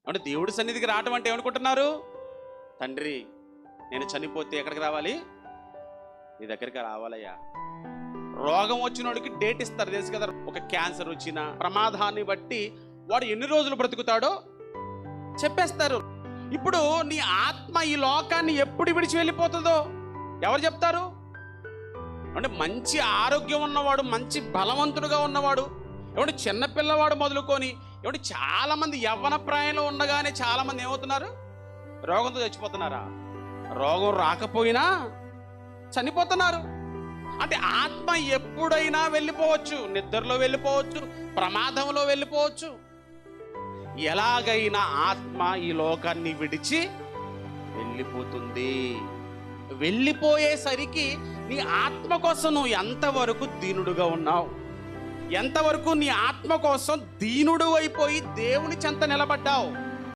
అంటే దేవుడి సన్నిధికి రావటం అంటే ఏమనుకుంటున్నారు? తండ్రి, నేను చనిపోతే ఎక్కడికి రావాలి? నీ దగ్గరికి రావాలయ్యా. రోగం వచ్చినోడికి డేట్ ఇస్తారు, తెలుసు కదా. ఒక క్యాన్సర్ వచ్చిన ప్రమాదాన్ని బట్టి వాడు ఎన్ని రోజులు బ్రతుకుతాడో చెప్పేస్తారు. ఇప్పుడు నీ ఆత్మ ఈ లోకాన్ని ఎప్పుడు విడిచి వెళ్ళిపోతుందో ఎవరు చెప్తారు? అంటే మంచి ఆరోగ్యం ఉన్నవాడు, మంచి బలవంతుడుగా ఉన్నవాడు, ఏమంటే చిన్నపిల్లవాడు మొదలుకొని ఏమంటే చాలామంది యవ్వన ప్రాయంలో ఉండగానే చాలామంది ఏమవుతున్నారు? రోగంతో చచ్చిపోతున్నారా? రోగం రాకపోయినా చనిపోతున్నారు. అంటే ఆత్మ ఎప్పుడైనా వెళ్ళిపోవచ్చు, నిద్రలో వెళ్ళిపోవచ్చు, ప్రమాదంలో వెళ్ళిపోవచ్చు. ఎలాగైనా ఆత్మ ఈ లోకాన్ని విడిచి వెళ్ళిపోతుంది. వెళ్ళిపోయేసరికి నీ ఆత్మ కోసం నువ్వు ఎంతవరకు దీనుడుగా ఉన్నావు? ఎంతవరకు నీ ఆత్మ కోసం దీనుడు అయిపోయి దేవుని చెంత నిలబడ్డావు?